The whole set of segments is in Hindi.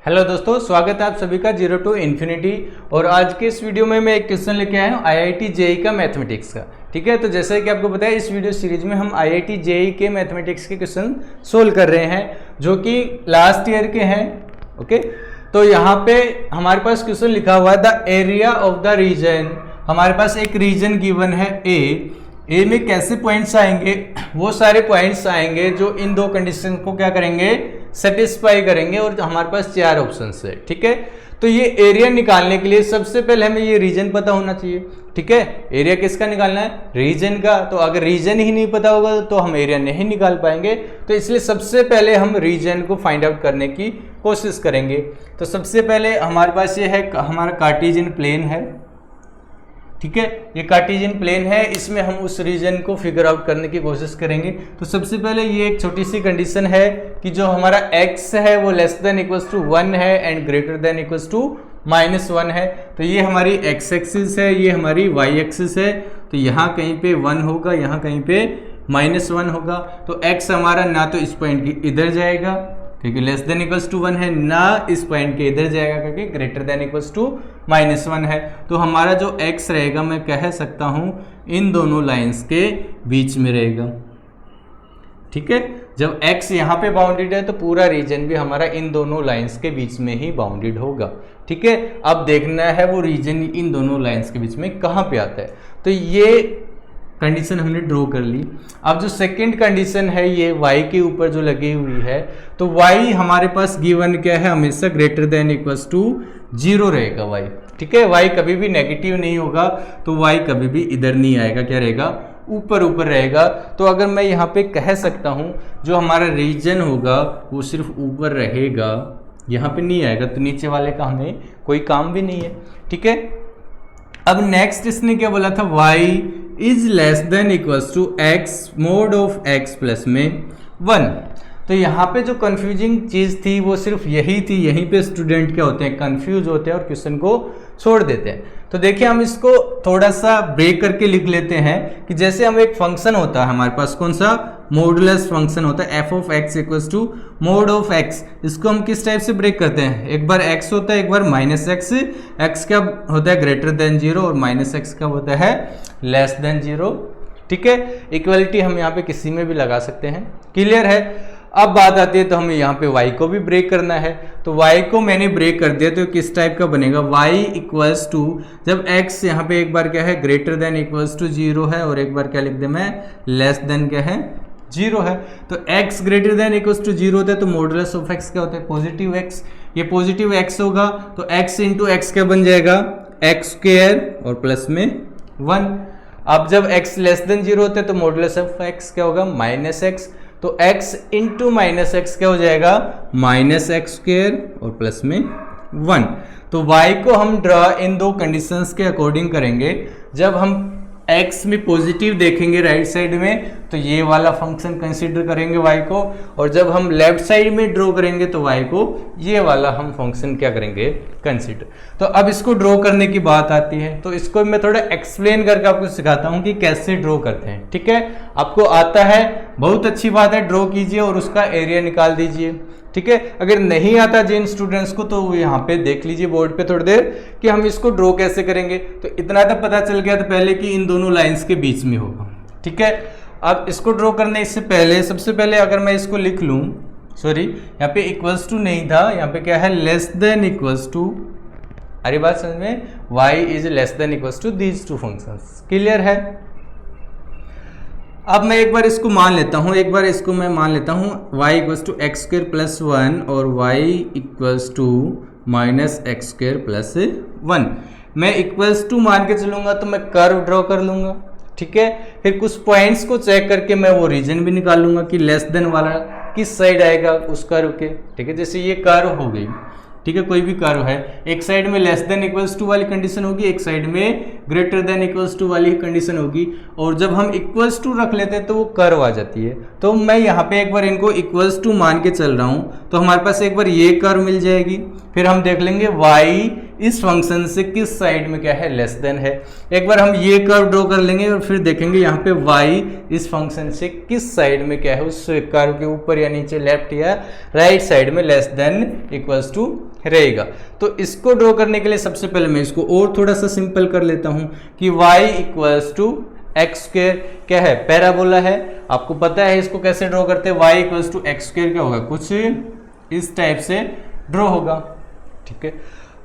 हेलो दोस्तों, स्वागत है आप सभी का जीरो टू इन्फिनिटी। और आज के इस वीडियो में मैं एक क्वेश्चन लेके आया हूँ आईआईटी जेईई का मैथमेटिक्स का। ठीक है, तो जैसे कि आपको पता है इस वीडियो सीरीज में हम आईआईटी जेईई के मैथमेटिक्स के क्वेश्चन सोल्व कर रहे हैं जो कि लास्ट ईयर के हैं। ओके, तो यहाँ पे हमारे पास क्वेश्चन लिखा हुआ है the area of the region. हमारे पास एक रीजन गिवन है ए में कैसे पॉइंट्स आएंगे, वो सारे पॉइंट्स आएंगे जो इन दो कंडीशन को क्या करेंगे, सेटिस्फाई करेंगे। और हमारे पास चार ऑप्शंस है। ठीक है, तो ये एरिया निकालने के लिए सबसे पहले हमें ये रीजन पता होना चाहिए। ठीक है, एरिया किसका निकालना है, रीजन का। तो अगर रीजन ही नहीं पता होगा तो हम एरिया नहीं निकाल पाएंगे। तो इसलिए सबसे पहले हम रीजन को फाइंड आउट करने की कोशिश करेंगे। तो सबसे पहले हमारे पास ये है, हमारा कार्टेशियन प्लेन है। ठीक है, ये कार्टेशियन प्लेन है, इसमें हम उस रीजन को फिगर आउट करने की कोशिश करेंगे। तो सबसे पहले ये एक छोटी सी कंडीशन है कि जो हमारा x है वो लेस देन इक्वल्स टू 1 है and greater than equals to -1 है। तो ये हमारी x एक्सिस है, ये हमारी y एक्सिस है। तो यहाँ कहीं पे 1 होगा, यहाँ कहीं पे -1 होगा। तो x हमारा ना तो इस पॉइंट की इधर जाएगा क्योंकि लेस देन इक्वल्स टू 1 है, ना इस पॉइंट के इधर जाएगा क्योंकि ग्रेटर देन इक्वल्स टू -1 है। तो हमारा जो x रहेगा मैं कह सकता हूं इन दोनों लाइंस के बीच में रहेगा। ठीक है, जब x यहाँ पे बाउंडेड है तो पूरा रीजन भी हमारा इन दोनों लाइंस के बीच में ही बाउंडेड होगा। ठीक है, अब देखना है वो रीजन इन दोनों लाइंस के बीच में कहाँ पे आता है। तो ये कंडीशन हमने ड्रॉ कर ली। अब जो सेकंड कंडीशन है ये y के ऊपर जो लगी हुई है, तो y हमारे पास गिवन क्या है, हमेशा ग्रेटर देन इक्वल्स टू 0 रहेगा y। ठीक है, y कभी भी नेगेटिव नहीं होगा, तो y कभी भी इधर नहीं आएगा, क्या रहेगा, ऊपर ऊपर रहेगा। तो अगर मैं यहाँ पे कह सकता हूँ जो हमारा रीजन होगा वो सिर्फ ऊपर रहेगा, यहाँ पे नहीं आएगा, तो नीचे वाले का हमें कोई काम भी नहीं है। ठीक है, अब नेक्स्ट इसने क्या बोला था, y is less than equals to x mod of x plus में 1। तो यहाँ पे जो कंफ्यूजिंग चीज़ थी वो सिर्फ यही थी। यहीं पे स्टूडेंट क्या होते हैं, कंफ्यूज होते हैं और क्वेश्चन को छोड़ देते हैं। तो देखिए हम इसको थोड़ा सा ब्रेक करके लिख लेते हैं कि जैसे हम एक फंक्शन होता है हमारे पास, कौन सा, मॉडुलस फंक्शन होता है f of x equals to mod of x। इसको हम किस टाइप से ब्रेक करते हैं, एक बार x होता है, एक बार -x। x क्या होता है, ग्रेटर देन 0 और -x का होता है लेस देन 0। ठीक है, इक्वलिटी हम यहाँ पे किसी में भी लगा सकते हैं। क्लियर है। अब बात आती है तो हमें यहाँ पे y को भी ब्रेक करना है। तो y को मैंने ब्रेक कर दिया तो किस टाइप का बनेगा, y इक्वल्स टू, जब x यहाँ पे एक बार क्या है ग्रेटर देन इक्वल्स टू 0 है और एक बार क्या लिख दे मैं, लेस देन क्या है, 0 है। तो x greater than equals to 0 होता है तो मॉडुलस ऑफ x क्या होता है, पॉजिटिव x। ये पॉजिटिव x होगा तो x इंटू एक्स क्या बन जाएगा, x स्क्वायर और प्लस में 1। अब जब x लेस देन 0 होता है तो मॉडुलस ऑफ x क्या होगा, -x। तो x इंटू -x क्या हो जाएगा, -x स्क्वायर और प्लस में 1। तो y को हम ड्रा इन दो कंडीशंस के अकॉर्डिंग करेंगे। जब हम x में पॉजिटिव देखेंगे राइट साइड में तो ये वाला फंक्शन कंसीडर करेंगे y को, और जब हम लेफ्ट साइड में ड्रॉ करेंगे तो y को ये वाला हम फंक्शन क्या करेंगे, कंसीडर। तो अब इसको ड्रॉ करने की बात आती है तो इसको मैं थोड़ा एक्सप्लेन करके आपको सिखाता हूँ कि कैसे ड्रॉ करते हैं। ठीक है, आपको आता है, बहुत अच्छी बात है, ड्रॉ कीजिए और उसका एरिया निकाल दीजिए। ठीक है, अगर नहीं आता जिन स्टूडेंट्स को तो वो यहाँ पे देख लीजिए बोर्ड पे थोड़ी देर कि हम इसको ड्रॉ कैसे करेंगे। तो इतना तो पता चल गया था पहले कि इन दोनों लाइंस के बीच में होगा। ठीक है, अब इसको ड्रॉ करने इससे पहले सबसे पहले अगर मैं इसको लिख लूँ, सॉरी यहाँ पे इक्वल्स टू नहीं था, यहाँ पे क्या है, लेस देन इक्वल्स टू। अरे बात समझ में, y is less than equals to these two functions. Clear है। अब मैं एक बार इसको मान लेता हूँ, मैं मान लेता हूँ y equals to x square plus 1 और y equals to -x square plus 1। मैं इक्वल्स टू मान के चलूंगा तो मैं कर्व ड्रॉ कर लूंगा। ठीक है, फिर कुछ पॉइंट्स को चेक करके मैं वो रीजन भी निकाल लूंगा कि लेस देन वाला किस साइड आएगा उस कर्व के। ठीक है, जैसे ये कर्व हो गई, ठीक है, कोई भी कर्व है, एक साइड में लेस देन इक्वल्स टू वाली कंडीशन होगी, एक साइड में ग्रेटर देन इक्वल्स टू वाली कंडीशन होगी। और जब हम इक्वल्स टू रख लेते हैं तो वो कर्व आ जाती है। तो मैं यहाँ पे एक बार इनको इक्वल्स टू मान के चल रहा हूँ तो हमारे पास एक बार ये कर्व मिल जाएगी। फिर हम देख लेंगे y इस फंक्शन से किस साइड में क्या है, लेस देन है। एक बार हम ये कर्व ड्रॉ कर लेंगे और फिर देखेंगे यहाँ पे y इस फंक्शन से किस साइड में क्या है, उस कर्व के ऊपर या नीचे, लेफ्ट या राइट साइड में लेस देन इक्वल्स टू रहेगा। तो इसको ड्रॉ करने के लिए सबसे पहले मैं इसको और थोड़ा सा सिंपल कर लेता हूं कि y equals to x square क्या है, पैराबोला है। आपको पता है इसको कैसे ड्रॉ करते हैं, y equals to x square क्या होगा, कुछ इस टाइप से ड्रॉ होगा। ठीक है,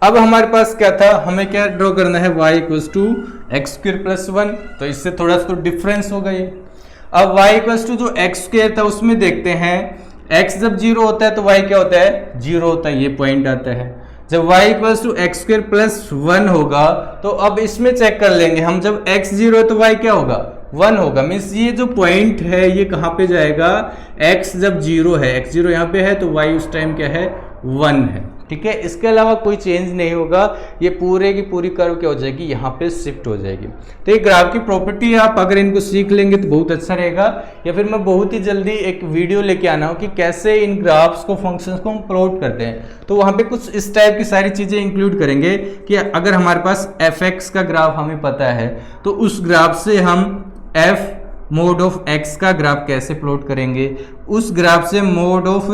अब हमारे पास क्या था, हमें क्या ड्रॉ करना है, y equals to x square plus 1, तो इससे थोड़ा सा डिफरेंस होगा ये। अब y इक्वल्स टू जो एक्स स्क्वेयर था उसमें देखते हैं x जब 0 होता है तो y क्या होता है, 0 होता है, ये पॉइंट आता है। जब y equals to x square plus 1 होगा तो अब इसमें चेक कर लेंगे हम, जब x 0 है तो y क्या होगा, 1 होगा। मीन्स ये जो पॉइंट है ये कहाँ पे जाएगा, x जब 0 है, x 0 यहाँ पे है तो y उस टाइम क्या है, 1 है। ठीक है, इसके अलावा कोई चेंज नहीं होगा, ये पूरे की पूरी कर्व क्या हो जाएगी, यहाँ पे शिफ्ट हो जाएगी। तो ये ग्राफ की प्रॉपर्टी आप अगर इनको सीख लेंगे तो बहुत अच्छा रहेगा, या फिर मैं बहुत ही जल्दी एक वीडियो लेके आना हो कि कैसे इन ग्राफ्स को, फंक्शंस को हम प्लॉट करते हैं। तो वहाँ पे कुछ इस टाइप की सारी चीज़ें इंक्लूड करेंगे कि अगर हमारे पास f(x) का ग्राफ हमें पता है तो उस ग्राफ से हम f मोड ऑफ x का ग्राफ कैसे प्लॉट करेंगे, उस ग्राफ से mode of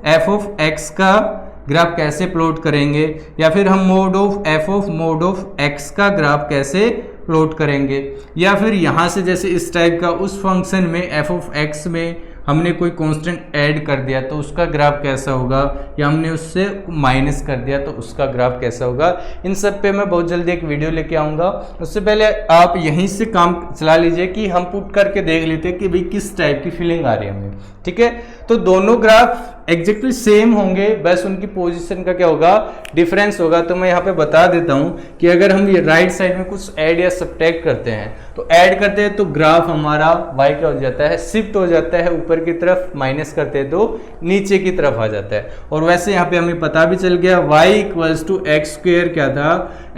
f of x का ग्राफ कैसे प्लॉट करेंगे, या फिर हम मोड ऑफ x का ग्राफ कैसे प्लॉट करेंगे, या फिर यहाँ से जैसे इस टाइप का उस फंक्शन में f ऑफ x में हमने कोई कांस्टेंट ऐड कर दिया तो उसका ग्राफ कैसा होगा, या हमने उससे माइनस कर दिया तो उसका ग्राफ कैसा होगा। इन सब पे मैं बहुत जल्दी एक वीडियो लेके आऊँगा। उससे पहले आप यहीं से काम चला लीजिए कि हम पुट करके देख लेते हैं कि भाई किस टाइप की फीलिंग आ रही है हमें। ठीक है, तो दोनों ग्राफ एग्जैक्टली सेम होंगे, बस उनकी पोजीशन का क्या होगा, डिफरेंस होगा। तो मैं यहाँ पे बता देता हूँ कि अगर हम ये राइट साइड में कुछ ऐड या सब्ट्रैक्ट करते हैं तो ऐड करते हैं तो ग्राफ हमारा y क्या हो जाता है, शिफ्ट हो जाता है ऊपर की तरफ, माइनस करते हैं तो नीचे की तरफ आ जाता है। और वैसे यहाँ पे हमें पता भी चल गया y equals to x square क्या था,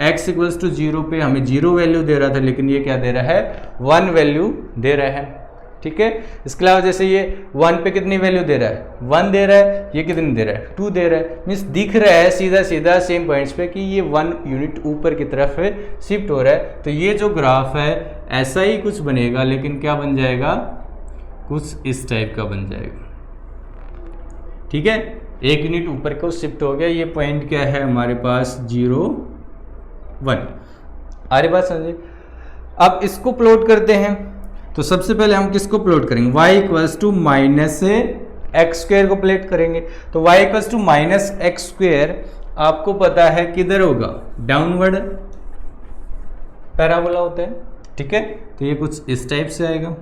x इक्वल्स टू 0 पे हमें 0 वैल्यू दे रहा था, लेकिन ये क्या दे रहा है, 1 वैल्यू दे रहा है। ठीक है, इसके अलावा जैसे ये 1 पे कितनी वैल्यू दे रहा है, 1 दे रहा है, ये कितनी दे रहा है, 2 दे रहा है। मीन्स दिख रहा है सीधा सीधा सेम पॉइंट्स पे कि ये 1 यूनिट ऊपर की तरफ शिफ्ट हो रहा है। तो ये जो ग्राफ है ऐसा ही कुछ बनेगा, लेकिन क्या बन जाएगा, कुछ इस टाइप का बन जाएगा। ठीक है, 1 यूनिट ऊपर को शिफ्ट हो गया, ये पॉइंट क्या है हमारे पास, 0 1। आरे बात समझे। अब इसको प्लॉट करते हैं, तो सबसे पहले हम किसको प्लॉट करेंगे, y equals to minus x square को प्लॉट करेंगे। तो y equals to minus x square आपको पता है किधर होगा, डाउनवर्ड पैराबोला होता है। ठीक है, तो ये कुछ इस टाइप से आएगा,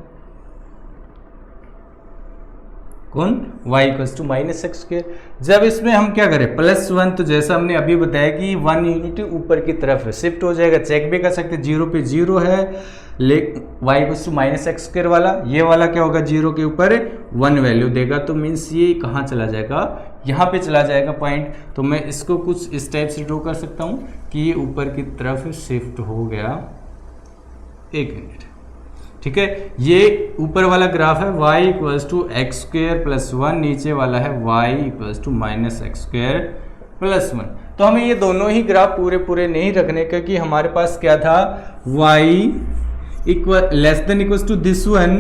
कौन, y equals to minus x square. जब इसमें हम क्या करें, +1, तो जैसा हमने अभी बताया कि 1 यूनिट ऊपर की तरफ शिफ्ट हो जाएगा, चेक भी कर सकते हैं, 0 पे 0 है, y equals to minus x square वाला, ये वाला क्या होगा, 0 के ऊपर 1 वैल्यू देगा। तो मीन्स ये कहाँ चला जाएगा, यहाँ पे चला जाएगा पॉइंट। तो मैं इसको कुछ इस टाइप से ड्रॉ कर सकता हूँ कि ये ऊपर की तरफ शिफ्ट हो गया, 1 मिनट। ठीक है, ये ऊपर वाला ग्राफ है y equals to x square plus 1, नीचे वाला है y equals to minus x square plus 1। तो हमें ये दोनों ही ग्राफ पूरे नहीं रखने, क्योंकि हमारे पास क्या था, y equal less than equals to this one,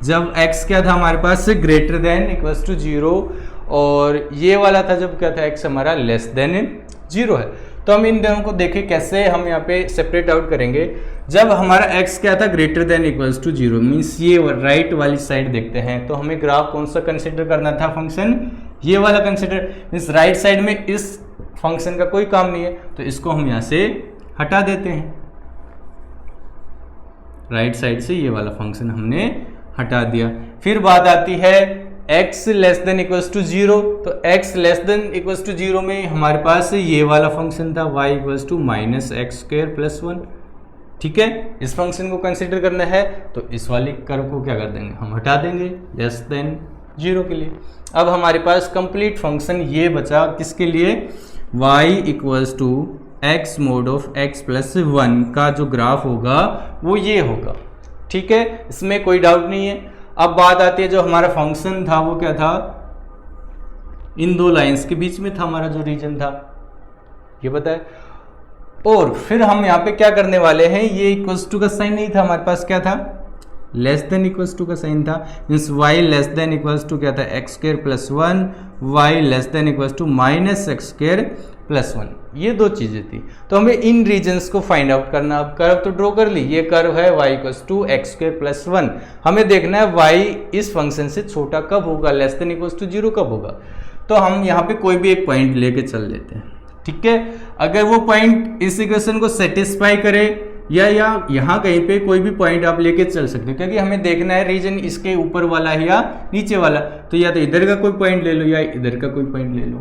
जब x क्या था हमारे पास, ग्रेटर देन इक्वल्स टू 0, और ये वाला था जब क्या था, x हमारा लेस देन 0 है। तो हम इन दोनों को देखें कैसे हम यहाँ पे सेपरेट आउट करेंगे। जब हमारा x क्या था, greater than equals to 0, means ये राइट वाली साइड देखते हैं, तो हमें ग्राफ कौन सा कंसिडर करना था, फंक्शन ये वाला कंसिडर। मीन्स राइट साइड में इस फंक्शन का कोई काम नहीं है, तो इसको हम यहाँ से हटा देते हैं, राइट साइड से ये वाला फंक्शन हमने हटा दिया। फिर बात आती है x less than equals to 0, तो x less than equals to 0 में हमारे पास ये वाला फंक्शन था, y equals to minus x square plus 1। ठीक है, इस फंक्शन को कंसिडर करना है, तो इस वाली कर्व को क्या कर देंगे, हम हटा देंगे लेस देन 0 के लिए। अब हमारे पास कंप्लीट फंक्शन ये बचा, किसके लिए, y equals to x mod of x plus 1 का जो ग्राफ होगा वो ये होगा। ठीक है, इसमें कोई डाउट नहीं है। अब बात आती है जो हमारा फंक्शन था वो क्या था, इन दो लाइंस के बीच में था हमारा जो रीजन था, ये बताए। और फिर हम यहाँ पे क्या करने वाले हैं, ये इक्वल्स टू का साइन नहीं था हमारे पास, क्या था, लेस देन इक्वल्स टू का साइन था, means y less than equals to क्या था, x square plus 1, y less than equals to minus x square plus 1, ये दो चीजें थी। तो हमें इन रीजन्स को फाइंड आउट करना। अब कर्व तो ड्रॉ कर ली, ये कर्व है y equals to x square plus 1, हमें देखना है y इस फंक्शन से छोटा कब होगा, लेस देन इक्वल्स टू 0 कब होगा। तो हम यहाँ पे कोई भी एक पॉइंट लेके चल लेते हैं, ठीक है। अगर वो पॉइंट इस इक्वेशन को सेटिस्फाई करे या यहाँ कहीं पे कोई भी पॉइंट आप लेके चल सकते हो, क्योंकि हमें देखना है रीजन इसके ऊपर वाला है या नीचे वाला। तो या तो इधर का कोई पॉइंट ले लो या इधर का कोई पॉइंट ले लो,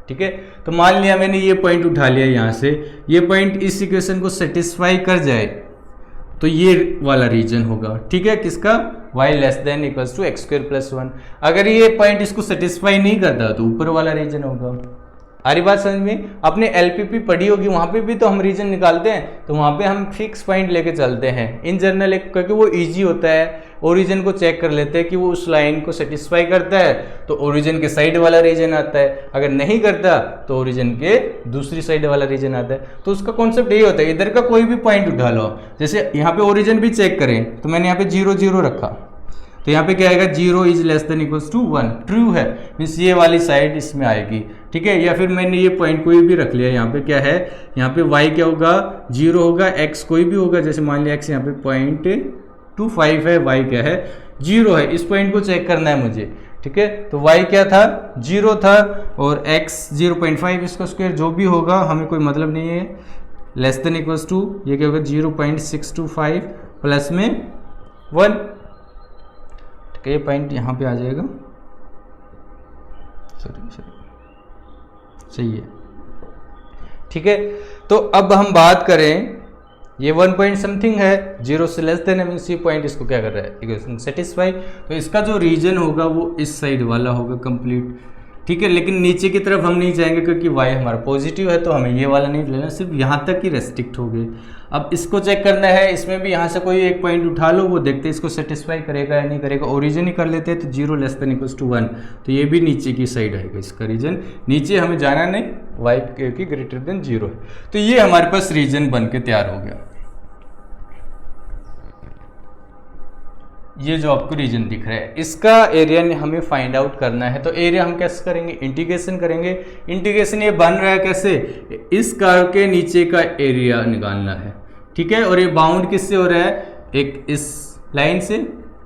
ठीक है। तो मान लिया मैंने ये पॉइंट उठा लिया यहाँ से, ये पॉइंट इस इक्वेशन को सेटिस्फाई कर जाए तो ये वाला रीजन होगा, ठीक है, किसका, y less than equals to x square plus 1। अगर ये पॉइंट इसको सेटिस्फाई नहीं करता तो ऊपर वाला रीजन होगा। आ रही बात समझ में? आपने एलपीपी पढ़ी होगी, वहाँ पे भी तो हम रीजन निकालते हैं, तो वहाँ पे हम फिक्स पॉइंट लेके चलते हैं इन जनरल, एक क्योंकि वो इजी होता है। ओरिजिन को चेक कर लेते हैं कि वो उस लाइन को सेटिस्फाई करता है तो ओरिजिन के साइड वाला रीजन आता है, अगर नहीं करता तो ओरिजिन के दूसरी साइड वाला रीजन आता है। तो उसका कॉन्सेप्ट यही होता है, इधर का कोई भी पॉइंट उठा लो, जैसे यहाँ पे ओरिजिन भी चेक करें तो मैंने यहाँ पे 0 0 रखा, तो यहाँ पे क्या आएगा, 0 is less than equals to 1, true है, मीन्स ये वाली साइड इसमें आएगी, ठीक है। या फिर मैंने ये पॉइंट कोई भी रख लिया, यहाँ पे क्या है, यहाँ पे y क्या होगा, 0 होगा, x कोई भी होगा, जैसे मान लिया x यहाँ पे 0.25 है, y क्या है, 0 है, इस पॉइंट को चेक करना है मुझे, ठीक है। तो y क्या था, 0 था, और x 0.5, इसका स्क्वायर जो भी होगा हमें कोई मतलब नहीं है, लेस देन इक्वल्स टू ये क्या होगा 0.625 प्लस में 1, ये पॉइंट यहाँ पे आ जाएगा, सॉरी सही है, ठीक है। तो अब हम बात करें, ये 1 पॉइंट समथिंग है, 0 से लेस देन है, मीन्स ये पॉइंट इसको क्या कर रहा है, इक्वेशन सेटिस्फाई। तो इसका जो रीजन होगा वो इस साइड वाला होगा कंप्लीट, ठीक है। लेकिन नीचे की तरफ हम नहीं जाएंगे क्योंकि y हमारा पॉजिटिव है, तो हमें ये वाला नहीं लेना, सिर्फ यहाँ तक ही रेस्ट्रिक्ट हो गए। अब इसको चेक करना है, इसमें भी यहाँ से कोई एक पॉइंट उठा लो, वो देखते हैं इसको सेटिस्फाई करेगा या नहीं करेगा। ओरिजिन ही कर लेते हैं, तो 0 लेस देन इक्वल्स टू 1, तो ये भी नीचे की साइड आएगा, इसका रीजन नीचे हमें जाना नहीं, y की ग्रेटर देन 0 है। तो ये हमारे पास रीजन बन के तैयार हो गया, ये जो आपको रीजन दिख रहा है, इसका एरिया हमें फाइंड आउट करना है। तो एरिया हम कैसे करेंगे, इंटीग्रेशन करेंगे। इंटीग्रेशन ये बन रहा है कैसे, इस कर्व के नीचे का एरिया निकालना है, ठीक है। और ये बाउंड किससे हो रहा है, एक इस लाइन से,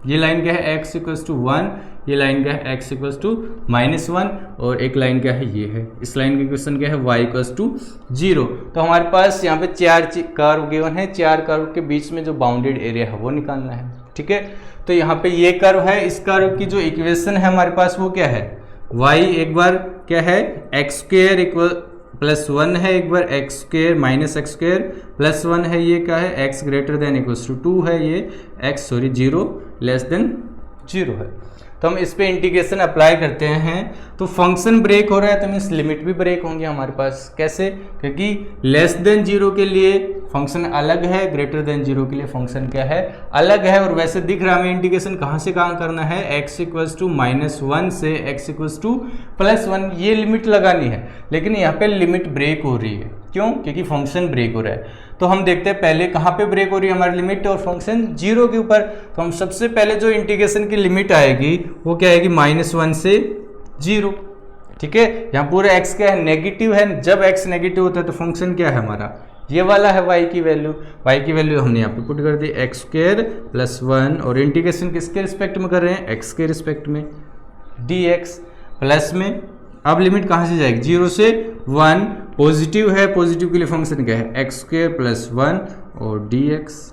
ये लाइन क्या है x इक्वल्स टू 1, ये लाइन क्या है x इक्वल्स टू -1, और एक लाइन क्या है, ये है, इस लाइन की क्वेश्चन क्या है, y इक्वल्स टू 0। तो हमारे पास यहाँ पे 4 कर्व गिवन है, 4 कर्व के बीच में जो बाउंडेड एरिया है वो निकालना है, ठीक है। तो यहाँ पे ये कर्व है, इस कर्व की जो इक्वेशन है हमारे पास वो क्या है, y एक बार क्या है, एक्स स्क्वायर इक्वल प्लस 1 है, एक बार X square minus x square plus 1 है, ये क्या है, x greater than equals to 2 है, ये x 0 लेस देन 0 है। तो हम इस पे इंटीग्रेशन अप्लाई करते हैं, तो फंक्शन ब्रेक हो रहा है तो मीन्स लिमिट भी ब्रेक होंगे हमारे पास। कैसे, क्योंकि लेस देन 0 के लिए फंक्शन अलग है, ग्रेटर देन 0 के लिए फंक्शन क्या है, अलग है। और वैसे दिख रहा है हमें इंटीग्रेशन कहाँ से कहाँ करना है, x इक्वल्स टू -1 से x इक्वल्स टू +1, ये लिमिट लगानी है। लेकिन यहाँ पे लिमिट ब्रेक हो रही है, क्यों, क्योंकि फंक्शन ब्रेक हो रहा है। तो हम देखते हैं पहले कहाँ पे ब्रेक हो रही है हमारी लिमिट, और फंक्शन 0 के ऊपर। तो हम सबसे पहले जो इंटीग्रेशन की लिमिट आएगी वो क्या आएगी, -1 से 0, ठीक है। यहाँ पूरा x क्या है, नेगेटिव है, जब x नेगेटिव होता है तो फंक्शन क्या है हमारा, ये वाला है y की वैल्यू हमने यहाँ पे पुट कर दी, एक्स स्क्वायर प्लस 1, और इंटीग्रेशन किसके रिस्पेक्ट में कर रहे हैं, x के रिस्पेक्ट में, dx प्लस में। अब लिमिट कहाँ से जाएगी, 0 से 1, पॉजिटिव है, पॉजिटिव के लिए फंक्शन क्या है, एक्स स्क्वायर प्लस 1 और dx।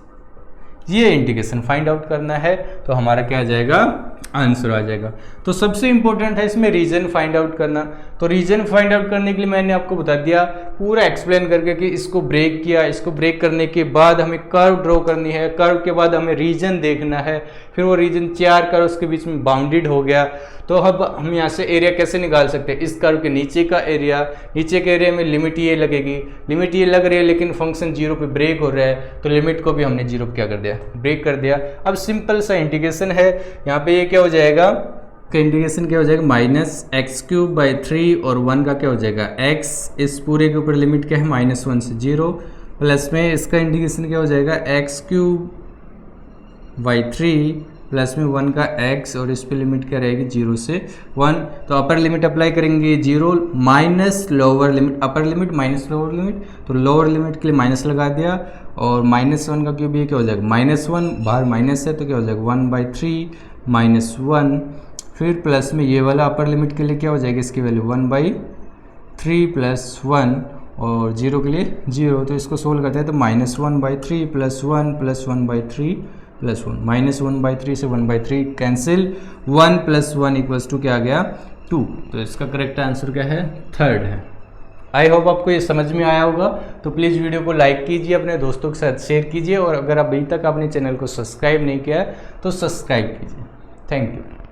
ये इंटीग्रेशन फाइंड आउट करना है, तो हमारा क्या आ जाएगा, आंसर आ जाएगा। तो सबसे इंपॉर्टेंट है इसमें रीजन फाइंड आउट करना। तो रीजन फाइंड आउट करने के लिए मैंने आपको बता दिया पूरा एक्सप्लेन करके कि इसको ब्रेक किया, इसको ब्रेक करने के बाद हमें कर्व ड्रॉ करनी है, कर्व के बाद हमें रीजन देखना है, फिर वो रीजन 4 कर्व उसके बीच में बाउंडेड हो गया। तो अब हम यहाँ से एरिया कैसे निकाल सकते हैं, इस कर्व के नीचे का एरिया, नीचे के एरिया में लिमिट ये लगेगी, लिमिट ये लग रही है लेकिन फंक्शन 0 पे ब्रेक हो रहा है, तो लिमिट को भी हमने 0 पे क्या कर दिया, ब्रेक कर दिया। अब सिंपल सा इंटीग्रेशन है, यहाँ पे ये क्या हो जाएगा, का इंटीग्रेशन क्या हो जाएगा, -x³/3 और 1 का क्या हो जाएगा x, इस पूरे के ऊपर लिमिट क्या है -1 से 0, प्लस में इसका इंटीग्रेशन क्या हो जाएगा x³/3 प्लस में 1 का x और इस पे लिमिट क्या रहेगी 0 से 1। तो अपर लिमिट अप्लाई करेंगे 0 minus lower limit, upper limit minus lower limit, तो लोअर लिमिट के लिए माइनस लगा दिया और -1 का क्यूब ये क्या हो जाएगा -1, बाहर माइनस है तो क्या हो जाएगा 1/3 -1, फिर प्लस में ये वाला अपर लिमिट के लिए क्या हो जाएगा इसकी वैल्यू 1/3 + 1 और 0 के लिए 0। तो इसको सोल्व करते हैं तो -1/3 + 1 + 1/3 + 1, -1/3 से 1/3 कैंसिल, 1 + 1 = क्या आ गया 2। तो इसका करेक्ट आंसर क्या है, थर्ड है। आई होप आपको ये समझ में आया होगा। तो प्लीज़ वीडियो को लाइक कीजिए, अपने दोस्तों के साथ शेयर कीजिए और अगर अभी तक आपने चैनल को सब्सक्राइब नहीं किया है तो सब्सक्राइब कीजिए। Thank you.